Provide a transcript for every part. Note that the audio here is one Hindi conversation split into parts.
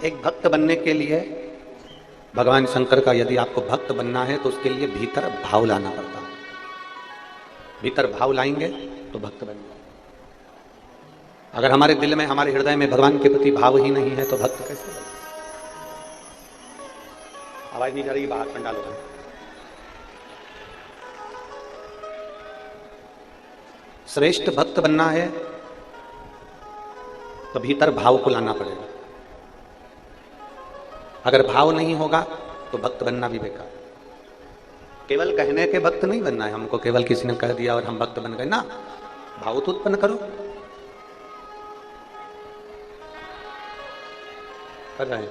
एक भक्त बनने के लिए भगवान शंकर का यदि आपको भक्त बनना है तो उसके लिए भीतर भाव लाना पड़ता है। भीतर भाव लाएंगे तो भक्त बन जाएंगे। अगर हमारे दिल में, हमारे हृदय में भगवान के प्रति भाव ही नहीं है तो भक्त कैसे बने? आवाज नहीं जा रही, बाहर पंडाल हो रहा है। श्रेष्ठ भक्त बनना है तो भीतर भाव को लाना पड़ेगा। अगर भाव नहीं होगा तो भक्त बनना भी बेकार। केवल कहने के भक्त नहीं बनना है हमको, केवल किसी ने कह दिया और हम भक्त बन गए ना। भाव तो उत्पन्न करो। कर रहे हैं।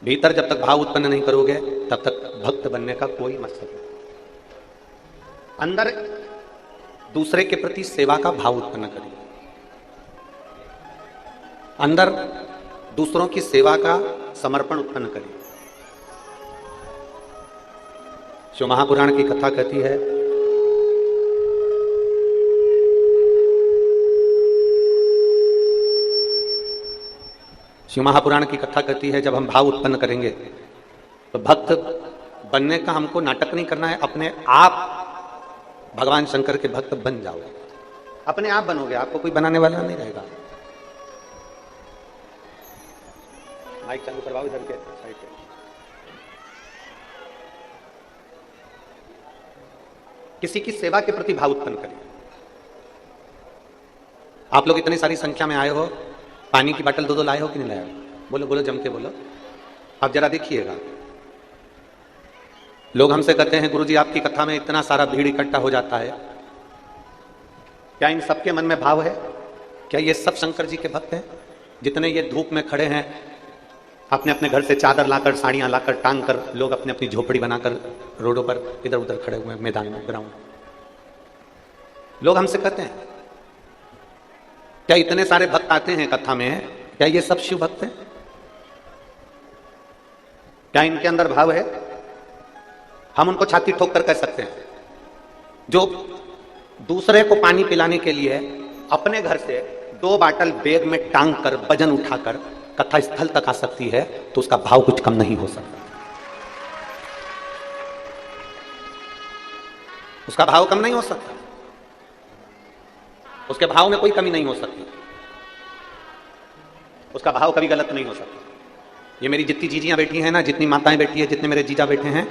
भीतर जब तक भाव उत्पन्न नहीं करोगे तब तक भक्त बनने का कोई मतलब नहीं। अंदर दूसरे के प्रति सेवा का भाव उत्पन्न करिए। अंदर दूसरों की सेवा का समर्पण उत्पन्न करिए। शिव महापुराण की कथा कहती है, शिव महापुराण की कथा कहती है जब हम भाव उत्पन्न करेंगे तो भक्त बनने का हमको नाटक नहीं करना है। अपने आप भगवान शंकर के भक्त बन जाओगे, अपने आप बनोगे, आपको कोई बनाने वाला नहीं रहेगा। माइक चालू करवाओ इधर के साइड पे। किसी की सेवा के प्रति भाव उत्पन्न करिए। आप लोग इतनी सारी संख्या में आए हो, पानी की बोतल दो लाए हो कि नहीं लाए हो? बोलो बोलो, जम के बोलो। आप जरा देखिएगा, लोग हमसे कहते हैं गुरुजी आपकी कथा में इतना सारा भीड़ इकट्ठा हो जाता है, क्या इन सबके मन में भाव है? क्या ये सब शंकर जी के भक्त हैं? जितने ये धूप में खड़े हैं, अपने अपने घर से चादर लाकर, साड़ियां लाकर, टांग कर, लोग अपनी अपनी झोपड़ी बनाकर रोडों पर इधर उधर खड़े हुए, मैदान में, ग्राउंड। लोग हमसे कहते हैं क्या इतने सारे भक्त आते हैं कथा में, क्या ये सब शिव भक्त हैं? क्या इनके अंदर भाव है? हम उनको छाती ठोक कर कह सकते हैं, जो दूसरे को पानी पिलाने के लिए अपने घर से 2 बाटल बैग में टांग कर, वजन उठाकर कथा स्थल तक आ सकती है, तो उसका भाव कुछ कम नहीं हो सकता। उसका भाव कम नहीं हो सकता, उसके भाव में कोई कमी नहीं हो सकती, उसका भाव कभी गलत नहीं हो सकता। ये मेरी जितनी जीजियां बैठी हैं ना, जितनी माताएं बैठी है, जितने मेरे जीजा बैठे हैं,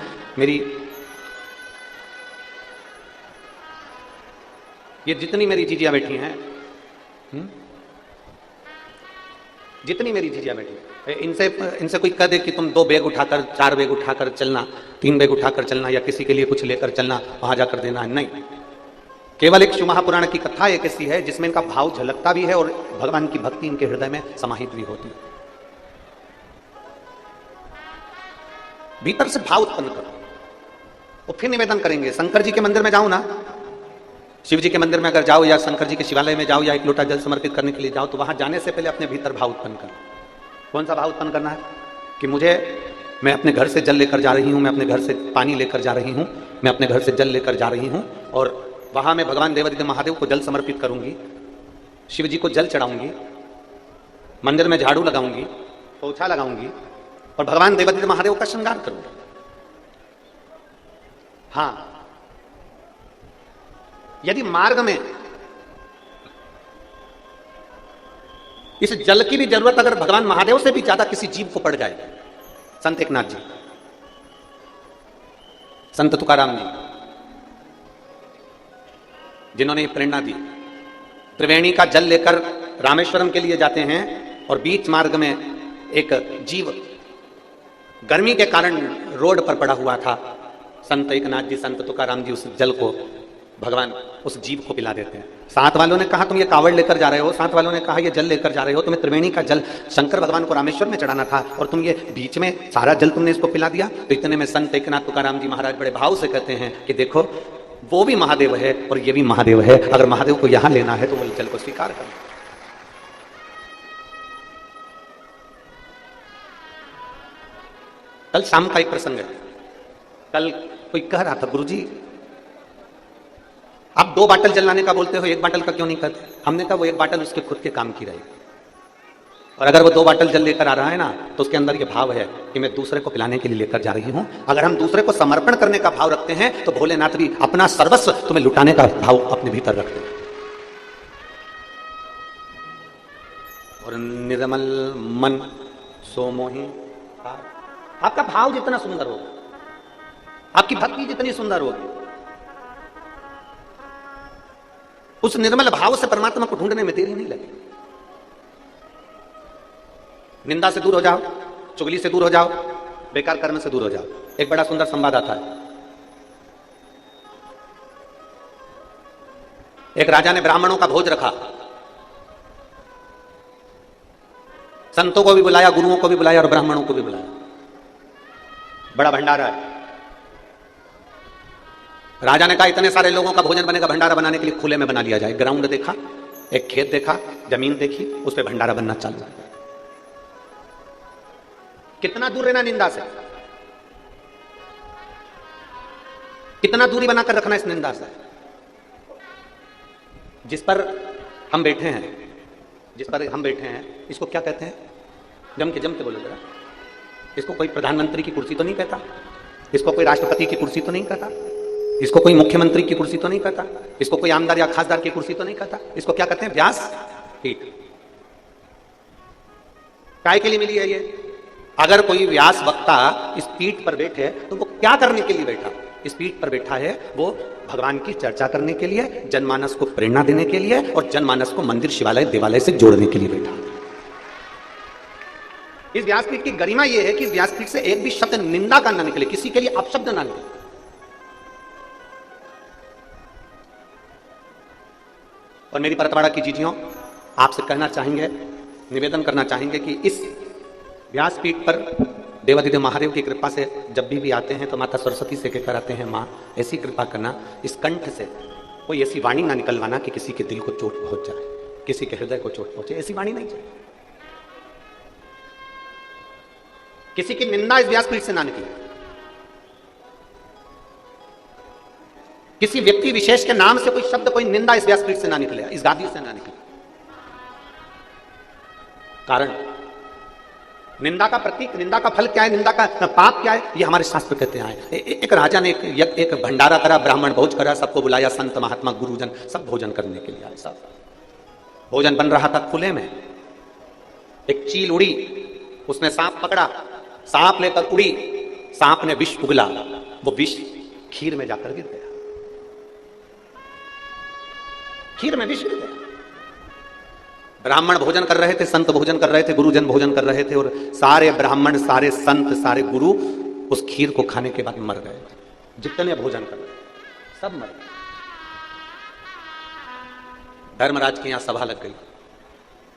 ये जितनी मेरी जीजियां बैठी हैं, जितनी मेरी जीजियां बैठी हैं, इनसे कोई कह दे कि तुम 2 बैग उठाकर, 4 बैग उठाकर चलना, 3 बैग उठाकर चलना, या किसी के लिए कुछ लेकर चलना, वहां जाकर देना है, नहीं। केवल एक शिव महापुराण की कथा एक ऐसी है जिसमें इनका भाव झलकता भी है और भगवान की भक्ति इनके हृदय में समाहित भी होती है। भीतर से भाव उत्पन्न करो, और फिर निवेदन करेंगे। शंकर जी के मंदिर में जाओ ना, शिव जी के मंदिर में अगर जाओ, या शंकर जी के शिवालय में जाओ, या एक लोटा जल समर्पित करने के लिए जाओ, तो वहां जाने से पहले अपने भीतर भाव उत्पन्न करो। कौन सा भाव उत्पन्न करना है? कि मैं अपने घर से जल लेकर जा रही हूं, मैं अपने घर से पानी लेकर जा रही हूं, मैं अपने घर से जल लेकर जा रही हूं, और वहां मैं भगवान देवादिदेव महादेव को जल समर्पित करूंगी, शिव जी को जल चढ़ाऊंगी, मंदिर में झाड़ू लगाऊंगी, पोछा लगाऊंगी, और भगवान देवादिदेव महादेव का श्रृंगार करूंगी। हाँ, यदि मार्ग में इस जल की भी जरूरत अगर भगवान महादेव से भी ज्यादा किसी जीव को पड़ जाए, संत एकनाथ जी, संत तुकाराम जी, जिन्होंने प्रेरणा दी, त्रिवेणी का जल लेकर रामेश्वरम के लिए जाते हैं, और बीच मार्ग में एक जीव गर्मी के कारण रोड पर पड़ा हुआ था। संत एकनाथ जी, संत तुकाराम जी उस जल को, भगवान उस जीव को पिला देते हैं। साथ वालों ने कहा तुम ये कावड़ लेकर जा रहे हो, साथ वालों ने कहा ये जल लेकर जा रहे हो, तुम्हें त्रिवेणी का जल शंकर भगवान को रामेश्वर में चढ़ाना था, और तुम ये बीच में सारा जल तुमने इसको पिला दिया। तो इतने में संत एकनाथ तुकाराम जी महाराज बड़े भाव से कहते हैं कि देखो, वो भी महादेव है और ये भी महादेव है, अगर महादेव को यहां लेना है तो वो जल को स्वीकार करो। कल शाम का एक प्रसंग है। कल कोई कह रहा था गुरुजी आप 2 बाटल जलाने का बोलते हो, 1 बाटल का क्यों नहीं कहते? हमने कहा वो 1 बाटल उसके खुद के काम की रहेगी। और अगर वो 2 बाटल जल लेकर आ रहा है ना, तो उसके अंदर ये भाव है कि मैं दूसरे को पिलाने के लिए लेकर जा रही हूं। अगर हम दूसरे को समर्पण करने का भाव रखते हैं तो भोलेनाथ भी अपना सर्वस्व तुम्हें लुटाने का भाव अपने भीतर रखते हैं। और निर्मल मन सो मोहि। आपका भाव जितना सुंदर होगा, आपकी भक्ति जितनी सुंदर होगी, उस निर्मल भाव से परमात्मा को ढूंढने में देरी नहीं लगेगी। निंदा से दूर हो जाओ, चुगली से दूर हो जाओ, बेकार कर्म से दूर हो जाओ। एक बड़ा सुंदर संवाद आता है। एक राजा ने ब्राह्मणों का भोज रखा, संतों को भी बुलाया, गुरुओं को भी बुलाया और ब्राह्मणों को भी बुलाया। बड़ा भंडारा है। राजा ने कहा इतने सारे लोगों का भोजन बनेगा, भंडारा बनाने के लिए खुले में बना लिया जाए। ग्राउंड देखा, एक खेत देखा, जमीन देखी, उस पर भंडारा बनना चालू है। कितना दूर रहना निंदा से, कितना दूरी बनाकर रखना इस निंदा से। जिस पर हम बैठे हैं, जिस पर हम बैठे हैं, इसको क्या कहते हैं? जम के बोलो जरा। इसको कोई प्रधानमंत्री की कुर्सी तो नहीं कहता, इसको कोई राष्ट्रपति की कुर्सी तो नहीं कहता, इसको कोई मुख्यमंत्री की कुर्सी तो नहीं कहता, इसको कोई आमदार या खासदार की कुर्सी तो नहीं कहता। इसको क्या कहते हैं? व्यास पीठ। काय के लिए मिली है ये? अगर कोई व्यास वक्ता इस पीठ पर बैठे तो वो क्या करने के लिए बैठा? इस पीठ पर बैठा है वो भगवान की चर्चा करने के लिए, जनमानस को प्रेरणा देने के लिए और जनमानस को मंदिर शिवालय देवालय से जोड़ने के लिए बैठा। इस व्यासपीठ की गरिमा यह है कि इस व्यासपीठ से एक भी शब्द निंदा का ना निकले, किसी के लिए अपशब्द ना निकले। और मेरी परतवाड़ा की जीजियों, आपसे कहना चाहेंगे, निवेदन करना चाहेंगे कि इस व्यासपीठ पर देवाधिदेव महादेव की कृपा से जब भी आते हैं तो माता सरस्वती से कहकर आते हैं, माँ ऐसी कृपा करना, इस कंठ से कोई ऐसी वाणी ना निकलवाना कि किसी के दिल को चोट पहुंच जाए, किसी के हृदय को चोट पहुंचे। ऐसी वाणी नहीं चाहिए। किसी की निंदा इस व्यासपीठ से ना निकले, किसी व्यक्ति विशेष के नाम से कोई शब्द, कोई निंदा इस व्यासपीठ से ना निकले, इस गादी से ना निकले। कारण निंदा का प्रतीक, निंदा का फल क्या है, निंदा का पाप क्या है, ये हमारे शास्त्र कहते हैं। एक राजा ने एक भंडारा करा, ब्राह्मण भोज करा, सबको बुलाया, संत महात्मा गुरुजन सब भोजन करने के लिए आए। सब भोजन बन रहा था खुले में। एक चील उड़ी, उसने सांप पकड़ा, सांप लेकर उड़ी, सांप ने विष उगला, वो विष खीर में जाकर गिर गया, खीर में विष गिर गया। ब्राह्मण भोजन कर रहे थे, संत भोजन कर रहे थे, गुरुजन भोजन कर रहे थे, और सारे ब्राह्मण, सारे संत, सारे गुरु उस खीर को खाने के बाद मर गए। जितने भोजन कर रहे सब मर गए। धर्मराज की यहां सभा लग गई।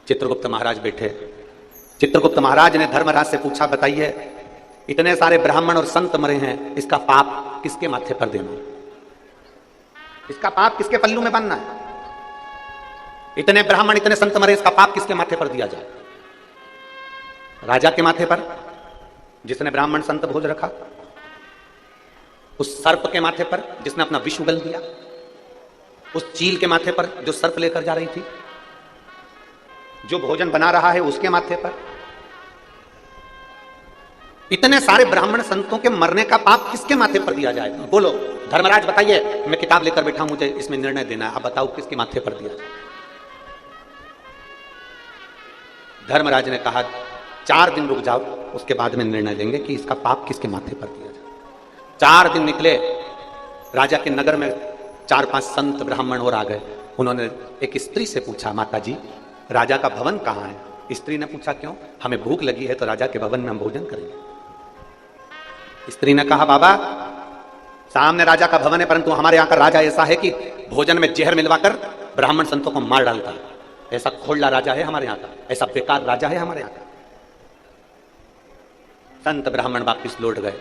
चित्रगुप्त महाराज बैठे। चित्रगुप्त महाराज ने धर्मराज से पूछा, बताइए इतने सारे ब्राह्मण और संत मरे हैं, इसका पाप किसके माथे पर देना? इसका पाप किसके पल्लू में बनना है? इतने ब्राह्मण, इतने संत मरे, इसका पाप किसके माथे पर दिया जाए? राजा के माथे पर, जिसने ब्राह्मण संत भोज रखा, उस सर्प के माथे पर जिसने अपना विष उगल दिया, उस चील के माथे पर जो सर्प लेकर जा रही थी, जो भोजन बना रहा है उसके माथे पर। इतने सारे ब्राह्मण संतों के मरने का पाप किसके माथे पर दिया जाए? बोलो धर्मराज, बताइए। मैं किताब लेकर बैठा, मुझे इसमें निर्णय देना है, आप बताओ किसके माथे पर दिया जाए? धर्मराज ने कहा 4 दिन रुक जाओ, उसके बाद में निर्णय देंगे कि इसका पाप किसके माथे पर दिया जाए। 4 दिन निकले। राजा के नगर में 4-5 संत ब्राह्मण और आ गए। उन्होंने एक स्त्री से पूछा, माता जी राजा का भवन कहाँ है? स्त्री ने पूछा, क्यों? हमें भूख लगी है तो राजा के भवन में हम भोजन करेंगे। स्त्री ने कहा, बाबा सामने राजा का भवन है, परंतु हमारे यहाँ का राजा ऐसा है कि भोजन में जहर मिलवाकर ब्राह्मण संतों को मार डालता है। ऐसा खोलना राजा है हमारे यहाँ का, ऐसा बेकार राजा है हमारे यहाँ का। संत ब्राह्मण वापिस लौट गए।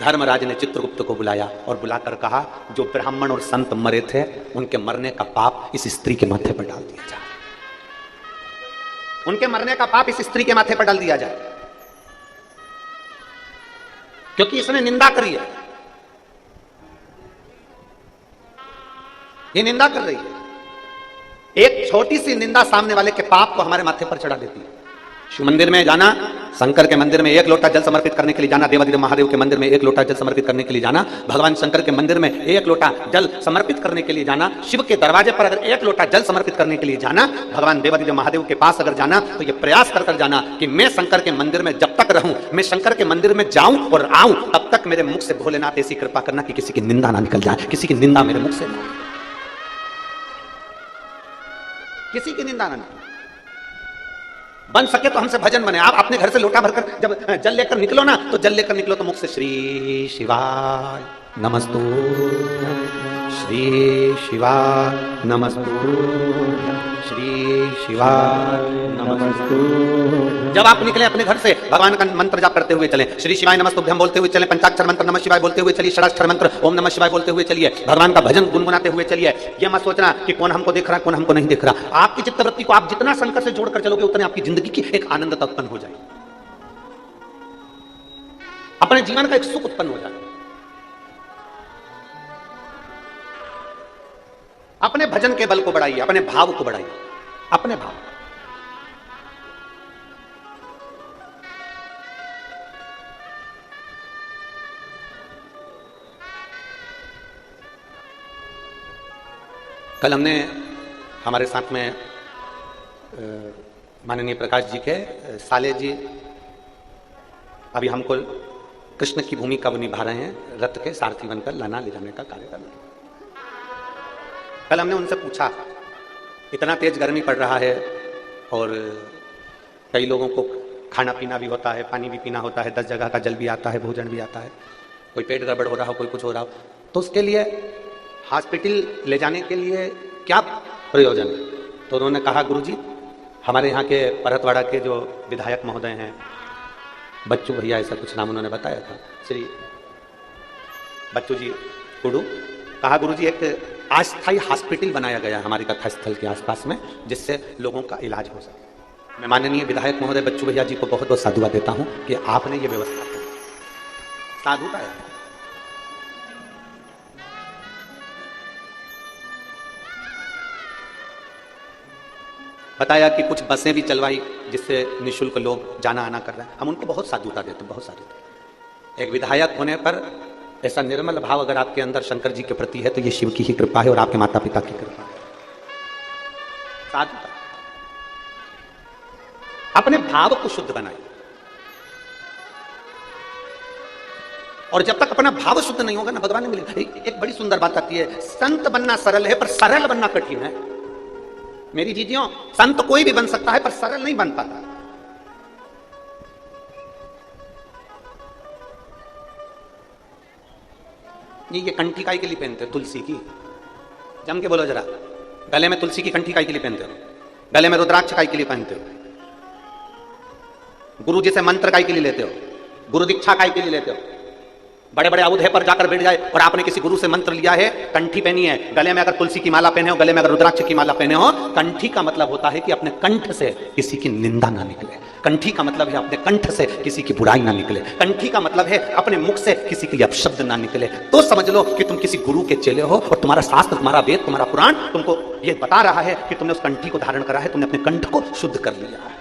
धर्मराज ने चित्रगुप्त को बुलाया और बुलाकर कहा, जो ब्राह्मण और संत मरे थे उनके मरने का पाप इस स्त्री के माथे पर डाल दिया जाए। उनके मरने का पाप इस स्त्री के माथे पर डाल दिया जाए, क्योंकि इसने निंदा करी है। ये निंदा कर रही है। एक छोटी सी निंदा सामने वाले के पाप को हमारे माथे पर चढ़ा देती है। शिव मंदिर में जाना, शंकर के मंदिर में 1 लोटा जल समर्पित करने के लिए जाना, देवादिदेव महादेव के मंदिर में 1 लोटा जल समर्पित करने के लिए जाना, भगवान शंकर के मंदिर में 1 लोटा जल समर्पित करने के लिए जाना, शिव के दरवाजे पर अगर 1 लोटा जल समर्पित करने के लिए जाना, भगवान देवादिदेव महादेव के पास अगर जाना तो ये प्रयास कर कर जाना कि मैं शंकर के मंदिर में जब तक रहूं, मैं शंकर के मंदिर में जाऊं और आऊं, तब तक मेरे मुख से भोलेनाथ ऐसी कृपा करना कि किसी की निंदा ना निकल जाए, किसी की निंदा मेरे मुख से ना, किसी की निंदा ना निकले। बन सके तो हमसे भजन बने। आप अपने घर से लोटा भरकर जब जल लेकर निकलो ना, तो जल लेकर निकलो तो मुख से श्री शिवाय नमस्तु, श्री शिवाय नमस्तु, श्री शिवाय नमस्तु। जब आप निकले अपने घर से, भगवान का मंत्र जाप करते हुए चले, श्री शिवाय नमस्तुभ्यम बोलते हुए चले, पंचाक्षर मंत्र नमः शिवाय बोलते हुए चलिए, षडाक्षर मंत्र ओम नमः शिवाय बोलते हुए चलिए, भगवान का भजन गुनगुनाते हुए चलिए। ये मत सोचना कि कौन हमको देख रहा, कौन हमको नहीं देख रहा। आपकी चित्तवृत्ति को आप जितना शंकर से जोड़कर चलोगे, उतने आपकी जिंदगी की एक आनंदता उत्पन्न हो जाएगी, अपने जीवन का एक सुख उत्पन्न हो जाएगा। अपने भजन के बल को बढ़ाइए, अपने भाव को बढ़ाइए, अपने भाव। कल हमने हमारे साथ में माननीय प्रकाश जी के साले जी अभी हमको कृष्ण की भूमिका वो निभा रहे हैं, रथ के सारथी बनकर लाना ले जाने का कार्य कर रहे हैं। कल हमने उनसे पूछा, इतना तेज गर्मी पड़ रहा है और कई लोगों को खाना पीना भी होता है, पानी भी पीना होता है, 10 जगह का जल भी आता है, भोजन भी आता है, कोई पेट गड़बड़ हो रहा हो, कोई कुछ हो रहा हो, तो उसके लिए हॉस्पिटल ले जाने के लिए क्या प्रयोजन है? तो उन्होंने कहा, गुरुजी हमारे यहाँ के परतवाड़ा के जो विधायक महोदय हैं, बच्चू भैया ऐसा कुछ नाम उन्होंने बताया था, श्री बच्चू जी कुडू, कहा गुरुजी एक अस्थायी हॉस्पिटल बनाया गया हमारी कथा स्थल के आसपास में, जिससे लोगों का इलाज हो सके। मैं माननीय विधायक महोदय बच्चू भैया जी को बहुत बहुत साधुवाद देता हूं कि आपने ये व्यवस्था की। साधुता है। बताया कि कुछ बसें भी चलवाई जिससे निःशुल्क लोग जाना आना कर रहे हैं। हम उनको बहुत साधुता देते, बहुत साधुता। एक विधायक होने पर ऐसा निर्मल भाव अगर आपके अंदर शंकर जी के प्रति है तो ये शिव की ही कृपा है और आपके माता पिता की कृपा है। साधुता। अपने भाव को शुद्ध बनाइए, और जब तक अपना भाव शुद्ध नहीं होगा ना, भगवान नहीं मिलेगा। एक बड़ी सुंदर बात आती है, संत बनना सरल है पर सरल बनना कठिन है। मेरी जीजियों, संत कोई भी बन सकता है पर सरल नहीं बन पाता। ये कंठी काई के लिए पहनते हो? तुलसी की। जम के बोलो जरा, गले में तुलसी की कंठी काई के लिए पहनते हो? गले में रुद्राक्ष काई के लिए पहनते हो? गुरु जी से मंत्र काई के लिए लेते हो? गुरु दीक्षा काई के लिए लेते हो? बड़े बड़े औहदे पर जाकर बैठ जाए और आपने किसी गुरु से मंत्र लिया है, कंठी पहनी है, गले में अगर तुलसी की माला पहने हो, गले में अगर रुद्राक्ष की माला पहने हो, कंठी का मतलब होता है कि अपने कंठ से किसी की निंदा ना निकले। कंठी का मतलब है अपने कंठ से किसी की बुराई ना निकले। कंठी का मतलब है अपने मुख से किसी के लिए अपशब्द ना निकले। तो समझ लो कि तुम किसी गुरु के चेले हो और तुम्हारा शास्त्र, तुम्हारा वेद, तुम्हारा पुराण तुमको यह बता रहा है कि तुमने उस कंठी को धारण करा है, तुमने अपने कंठ को शुद्ध कर लिया है।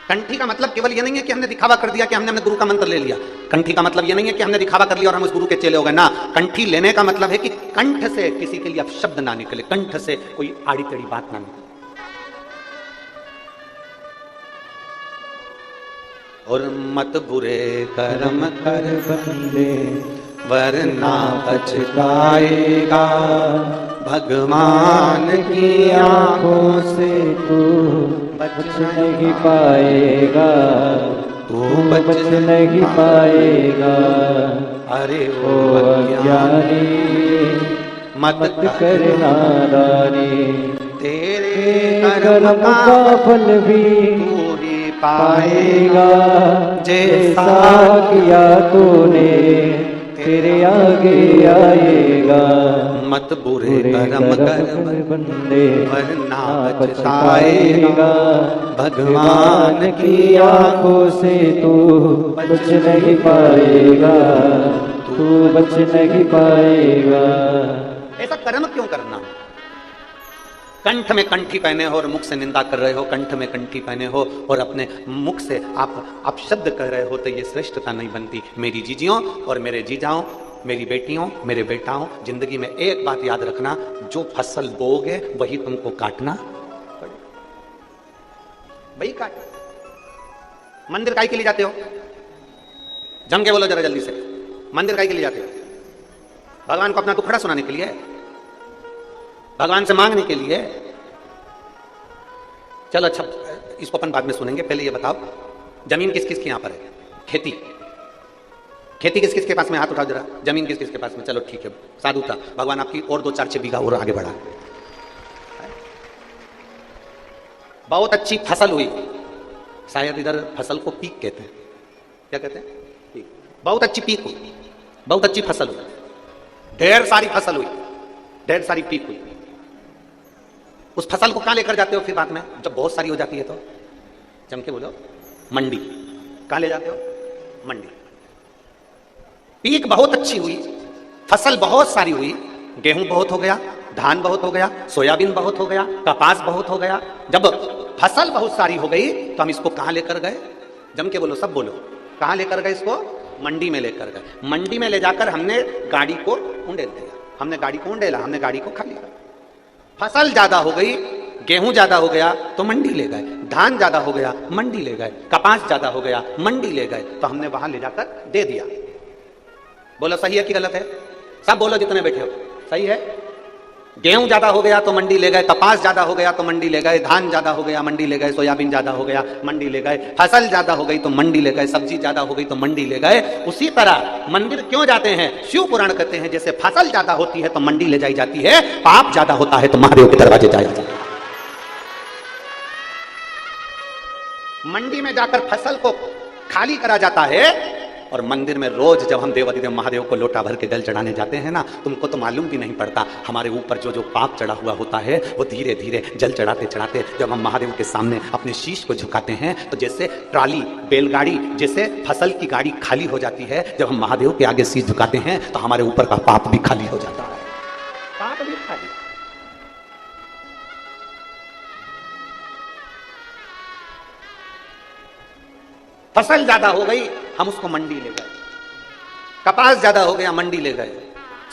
कंठी का मतलब केवल ये नहीं है कि हमने दिखावा कर दिया कि हमने अपने गुरु का मंत्र ले लिया। कंठी का मतलब ये नहीं है कि हमने दिखावा कर लिया और हम उस गुरु के चेले हो गए ना। कंठी लेने का मतलब है कि कंठ से किसी के लिए अपशब्द ना निकले, कंठ से कोई आड़ी टेढ़ी बात ना निकले। और मत बुरे कर्म कर बंदे वरना पछताएगा, भगवान की आंखों से तू बच नहीं पाएगा, तू बच नहीं पाएगा। अरे ओ अज्ञानी मत कर नादानी, तेरे कर्म का फल भी तू ही पाएगा। जैसा किया तूने तेरे आगे आएगा। मत बुरे कर्म कर बंदे वरना पछताएगा, भगवान की आंखों से तू बच नहीं पाएगा, तू बच नहीं पाएगा। ऐसा कर्म क्यों करना? कंठ में कंठी पहने हो और मुख से निंदा कर रहे हो, कंठ में कंठी पहने हो और अपने मुख से आप शब्द कर रहे हो, तो ये श्रेष्ठता नहीं बनती। मेरी जीजियों और मेरे जीजाओं, मेरी बेटियों, मेरे बेटाओं, जिंदगी में एक बात याद रखना, जो फसल बोओगे वही तुमको काटना पड़ेगा, वही काट। मंदिर काहे के लिए जाते हो? जम के बोलो जरा जल्दी से, मंदिर काहे के लिए जाते हो? भगवान को अपना दुखड़ा सुनाने के लिए, भगवान से मांगने के लिए। चलो अच्छा, इसको अपन बाद में सुनेंगे, पहले ये बताओ जमीन किस किस के यहां पर है? खेती, खेती किस किस के पास में? हाथ उठाओ जरा, जमीन किस किस के पास में? चलो ठीक है, साधु था, भगवान आपकी और 2-4-6 बीघा और आगे बढ़ा। बहुत अच्छी फसल हुई, शायद इधर फसल को पीक कहते हैं, क्या कहते हैं? पीक। बहुत अच्छी पीक हुई, बहुत अच्छी फसल हुई, ढेर सारी फसल हुई, ढेर सारी पीक हुई। उस फसल को कहां लेकर जाते हो फिर बाद में, जब बहुत सारी हो जाती है तो? जम के बोलो, मंडी। कहां ले जाते हो? मंडी। पीक बहुत अच्छी हुई, फसल बहुत सारी हुई, गेहूं बहुत हो गया, धान बहुत हो गया, सोयाबीन बहुत हो गया, कपास बहुत हो गया। जब फसल बहुत सारी हो गई तो हम इसको कहां लेकर गए? जम के बोलो, सब बोलो, कहां लेकर गए इसको? मंडी में लेकर गए। मंडी में ले जाकर हमने गाड़ी को उंडेल दिया, हमने गाड़ी को उंडेला, हमने गाड़ी को खा लिया। फसल ज्यादा हो गई, गेहूं ज्यादा हो गया तो मंडी ले गए, धान ज्यादा हो गया मंडी ले गए, कपास ज्यादा हो गया मंडी ले गए, तो हमने वहां ले जाकर दे दिया। बोलो सही है कि गलत है? सब बोलो जितने बैठे हो, सही है। गेहूं ज्यादा हो गया तो मंडी ले गए, कपास ज्यादा हो गया तो मंडी ले गए, धान ज्यादा हो गया मंडी ले गए, सोयाबीन ज्यादा हो गया मंडी ले गए, फसल ज्यादा हो गई तो मंडी ले गए, सब्जी ज्यादा हो गई तो मंडी ले गए। उसी तरह मंदिर क्यों जाते हैं? शिव पुराण कहते हैं जैसे फसल ज्यादा होती है तो मंडी ले जाई जाती है, पाप ज्यादा होता है तो महादेव के दरवाजे जाया जाता है। मंडी में जाकर फसल को खाली करा जाता है, और मंदिर में रोज जब हम देवाधिदेव महादेव को लोटा भर के जल चढ़ाने जाते हैं ना, तुमको तो मालूम भी नहीं पड़ता हमारे ऊपर जो जो पाप चढ़ा हुआ होता है, वो धीरे धीरे जल चढ़ाते चढ़ाते जब हम महादेव के सामने अपने शीश को झुकाते हैं, तो जैसे ट्राली, बैलगाड़ी, जैसे फसल की गाड़ी खाली हो जाती है, जब हम महादेव के आगे शीश झुकाते हैं तो हमारे ऊपर का पाप भी खाली हो जाता है, पाप भी खाली। फसल ज्यादा हो गई, हम उसको मंडी ले गए, कपास ज्यादा हो गया मंडी ले गए,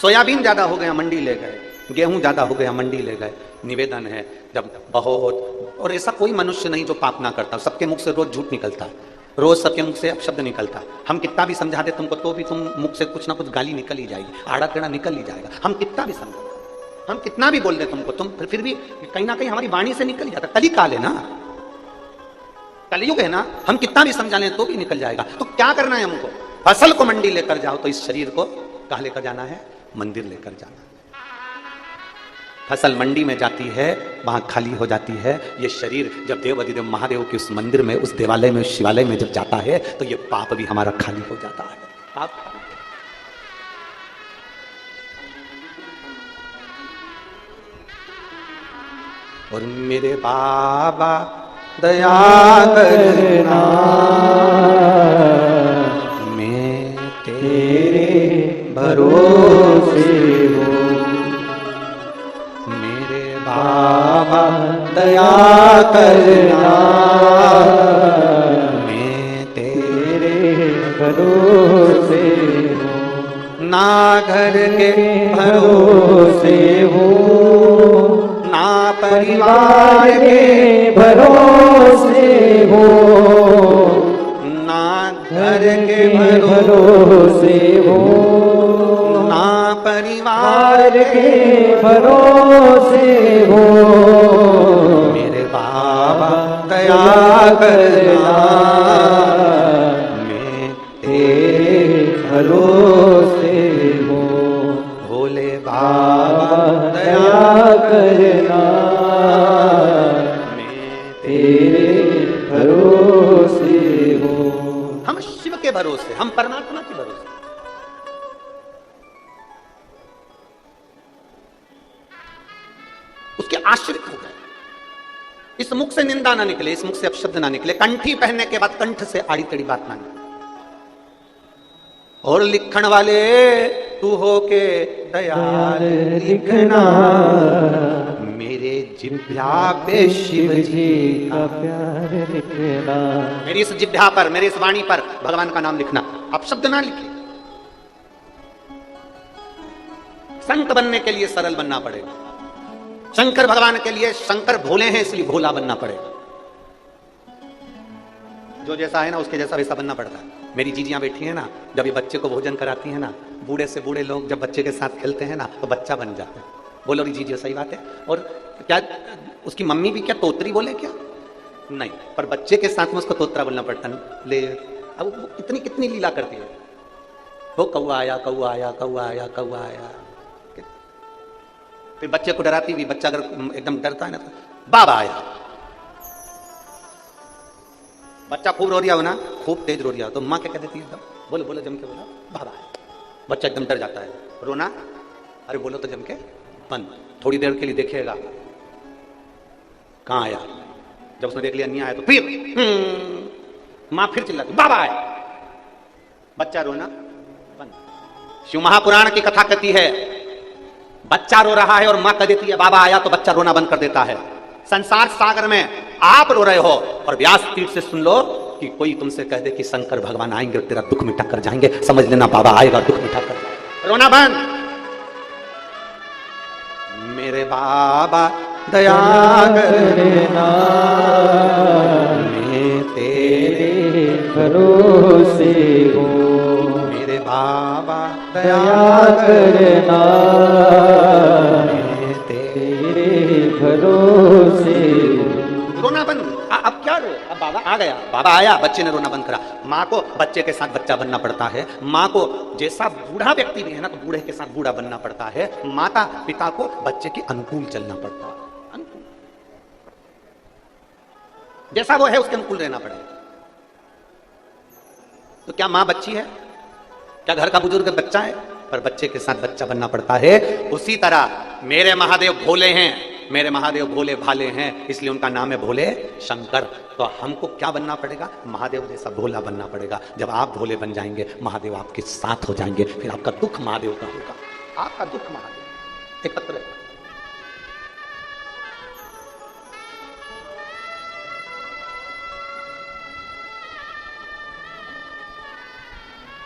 सोयाबीन ज्यादा हो गया मंडी ले गए, गेहूं ज्यादा हो गया मंडी ले गए। निवेदन है, जब बहुत, और ऐसा कोई मनुष्य नहीं जो पाप ना करता, सबके मुख से रोज झूठ निकलता है, रोज सबके मुख से अपशब्द निकलता। हम कितना भी समझा दे तुमको तो भी तुम मुख से कुछ ना कुछ गाली निकल ही जाएगी, आड़ा टेढ़ा निकल ही जाएगा। हम कितना भी समझा, हम कितना भी बोल दे तुमको, तुम फिर भी कहीं ना कहीं हमारी वाणी से निकल ही जाता। कली काल है ना, कलयुग है ना, हम कितना भी समझा लें तो भी निकल जाएगा। तो क्या करना है हमको? फसल को मंडी लेकर जाओ, तो इस शरीर को कहां लेकर जाना है? मंदिर लेकर जाना है। फसल मंडी में जाती है, वहां खाली हो जाती है। ये शरीर जब देवाधिदेव महादेव के उस मंदिर में, उस देवालय में, उस शिवालय में जब जाता है, तो ये पाप भी हमारा खाली हो जाता है। पाप और मेरे बाबा दया करना, मैं तेरे भरोसे हूँ, मेरे बाबा दया करना, मैं तेरे भरोसे हूँ, ना घर के भरोसे हूँ, ना परिवार के भरोसे हो, ना घर के भरोसे हो, ना परिवार के भरोसे हो, मेरे बाबा दया करना, मैं तेरे भरोसे हो, भोले बाबा दया करना, मैं तेरे भरोसे हो। हम शिव के भरोसे, हम परमात्मा के भरोसे। उसके आश्रित हो गए। इस मुख से निंदा ना निकले, इस मुख से अपशब्द ना निकले, कंठी पहनने के बाद कंठ से आड़ी तड़ी बात ना निकले। और लिखण वाले तू हो के दयाल लिखना, मेरे जिह्वा पे शिव जी का प्यार लिखना। मेरी इस जिह्वा पर, मेरी इस वाणी पर भगवान का नाम लिखना। आप शब्द ना लिखिए। संत बनने के लिए सरल बनना पड़ेगा। शंकर भगवान के लिए शंकर भोले हैं, इसलिए भोला बनना पड़ेगा। जो जैसा है ना उसके जैसा वैसा बनना पड़ता है। मेरी जीजियां बैठी है ना, जब ये बच्चे को भोजन कराती है ना, बूढ़े से बूढ़े लोग जब बच्चे के साथ खेलते हैं ना तो बच्चा बन जाता है। बोलो री जीजियो, सही बात है। और क्या उसकी मम्मी भी क्या तोतरी बोले क्या? नहीं, पर बच्चे के साथ में उसको तोतरा बोलना पड़ता है। ले अब वो कितनी कितनी लीला करती है। वो कौआ आया, कौआ आया, कौआ आया, कौआ आया। फिर बच्चे को डराती हुई, बच्चा अगर एकदम डरता है ना तो बाबा आया। बच्चा खूब रो रिया हो ना, खूब तेज रो रिया हो तो माँ क्या कह देती है एकदम, बोलो बोलो जम के बोलो बाबा आया। बच्चा एकदम डर जाता है, रोना, अरे बोलो तो जम के बंद। थोड़ी देर के लिए देखेगा कहां आया। जब उसने देख लिया नहीं आया तो फिर मां फिर चिल्लाती बाबा आया। बच्चा रोना बंद। शिव महापुराण की कथा कहती है बच्चा रो रहा है और मां कह देती है बाबा आया तो बच्चा रोना बंद कर देता है। संसार सागर में आप रो रहे हो और व्यास पीठ से सुन लो कि कोई तुमसे कह दे कि शंकर भगवान आएंगे और तेरा दुख मिटा कर जाएंगे, समझ लेना बाबा आएगा दुख मिटा कर। रोना बंद। मेरे बाबा दया करना, मैं तेरे भरोसे हूँ। मेरे बाबा दया करना, मैं तेरे भरोसे। रोना बंद। अब क्या रो, अब बाबा आ गया, बाबा आया, बच्चे ने रोना बंद करा। माँ को बच्चे के साथ बच्चा बनना पड़ता है। माँ को जैसा बूढ़ा व्यक्ति भी है ना तो बूढ़े के साथ बूढ़ा बनना पड़ता है। माता पिता को बच्चे के अनुकूल चलना पड़ता है। अनुकूल जैसा वो है उसके अनुकूल रहना पड़ेगा। तो क्या माँ बच्ची है? क्या घर का बुजुर्ग बच्चा है? पर बच्चे के साथ बच्चा बनना पड़ता है। उसी तरह मेरे महादेव भोले हैं, मेरे महादेव भोले भाले हैं, इसलिए उनका नाम है भोले शंकर। तो हमको क्या बनना पड़ेगा? महादेव जैसा भोला बनना पड़ेगा। जब आप भोले बन जाएंगे महादेव आपके साथ हो जाएंगे, फिर आपका दुख महादेव का होगा। आपका दुख महादेव। एक पत्र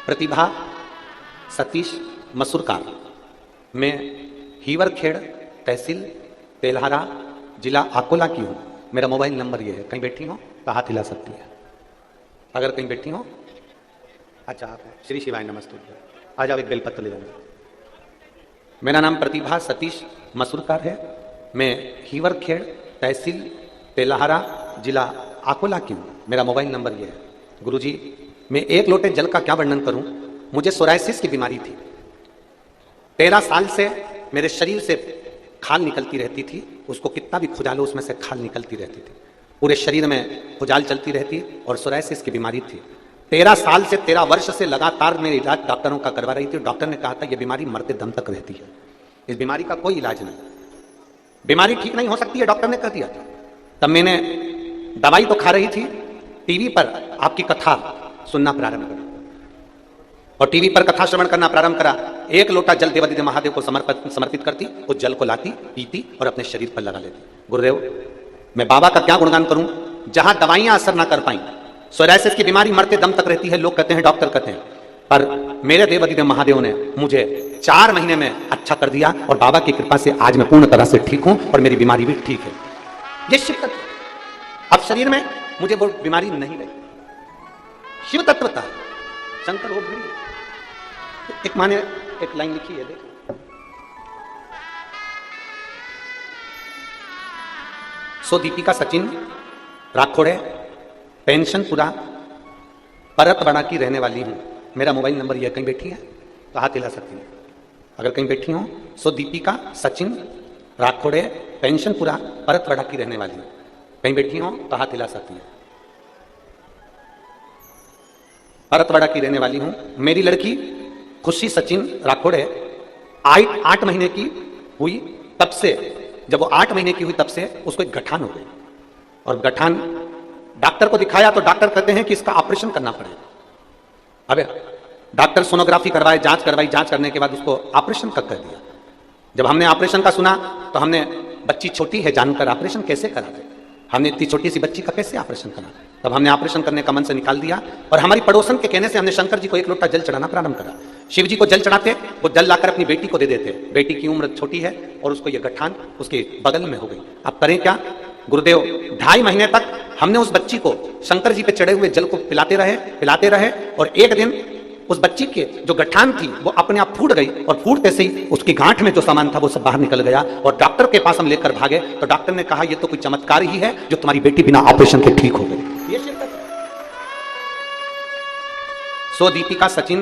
प्रतिभा सतीश मसूरकार, मैं हीवरखेड़ तहसील तेल्हारा जिला अकोला की हूँ। मेरा मोबाइल नंबर ये है। कहीं बैठी हो तो हाथ हिला सकती है अगर कहीं बैठी हो। अच्छा आप श्री शिवाय नमस्ते। आ जाओ एक बेलपत्र ले जाना। मेरा नाम प्रतिभा सतीश मसूरकार है। मैं हीवरखेड़ तहसील तेल्हारा जिला अकोला की हूँ। मेरा मोबाइल नंबर ये है। गुरुजी मैं एक लोटे जल का क्या वर्णन करूं। मुझे सोराइसिस की बीमारी थी। 13 साल से मेरे शरीर से खाल निकलती रहती थी। उसको कितना भी खुजालो उसमें से खाल निकलती रहती थी। पूरे शरीर में खुजाल चलती रहती और सोराइसिस की बीमारी थी। 13 साल से 13 वर्ष से लगातार मेरे इलाज डॉक्टरों का करवा रही थी। डॉक्टर ने कहा था यह बीमारी मरते दम तक रहती है, इस बीमारी का कोई इलाज नहीं, बीमारी ठीक नहीं हो सकती है, डॉक्टर ने कह दिया था। तब मैंने दवाई तो खा रही थी, टीवी पर आपकी कथा सुनना प्रारंभ करा और टीवी पर कथा श्रवण करना प्रारंभ करा। एक लोटा जल देवादिदेव महादेव को समर्पित करती, उस जल को लाती, पीती और अपने शरीर पर लगा लेती। गुरुदेव मैं बाबा का क्या गुणगान करूं, जहां दवाइयां असर ना कर पाई। सोराइसिस की बीमारी मरते दम तक रहती है, लोग कहते हैं, डॉक्टर कहते हैं, पर मेरे देवादिदेव महादेव ने मुझे 4 महीने में अच्छा कर दिया और बाबा की कृपा से आज मैं पूर्ण तरह से ठीक हूं और मेरी बीमारी भी ठीक है। ये शिव तत्व। अब शरीर में मुझे वो बीमारी नहीं रही। शिव तत्वता शंकर वो भूल। एक माने एक लाइन लिखी है, देखो। सो दीपिका सचिन राखोड़े पेंशनपुरा परतवाड़ा की रहने वाली हूं। मेरा मोबाइल नंबर यह। कहीं बैठी है तो हाथ हिला सकती है अगर कहीं बैठी हो। सो दीपिका सचिन राखोड़े पेंशनपुरा परतवाड़ा की रहने वाली हूं। कहीं बैठी हो तो हाथ हिला सकती है। परतवाड़ा की रहने वाली हूं। मेरी लड़की खुशी सचिन राखोड़े 8 महीने की हुई, तब से जब वो 8 महीने की हुई तब से उसको एक गठान हो गई और गठान डॉक्टर को दिखाया तो डॉक्टर कहते हैं कि इसका ऑपरेशन करना पड़ेगा। अबे डॉक्टर सोनोग्राफी करवाए, जांच करवाई, जांच करने के बाद उसको ऑपरेशन का कर दिया। जब हमने ऑपरेशन का सुना तो हमने बच्ची छोटी है जानकर ऑपरेशन कैसे करा दे, हमने इतनी छोटी सी बच्ची का कैसे ऑपरेशन करा। तब हमने ऑपरेशन करने का मन से निकाल दिया और हमारी पड़ोसन के कहने से हमने शंकर जी को एक लोटा जल चढ़ाना प्रारंभ करा। शिव जी को जल चढ़ाते, वो जल लाकर अपनी बेटी को दे देते। बेटी की उम्र छोटी है और उसको ये गठान उसके बगल में हो गई। अब करें क्या? गुरुदेव 2.5 महीने तक हमने उस बच्ची को शंकर जी पे चढ़े हुए जल को पिलाते रहे और एक दिन उस बच्ची के जो गठान थी वो अपने आप फूट गई और फूटते से ही उसकी गांठ में जो सामान था वो सब बाहर निकल गया और डॉक्टर के पास हम लेकर भागे तो डॉक्टर ने कहा ये तो कोई चमत्कार ही है जो तुम्हारी बेटी बिना ऑपरेशन के ठीक हो गई। ये शिरकत है। सो दीपिका सचिन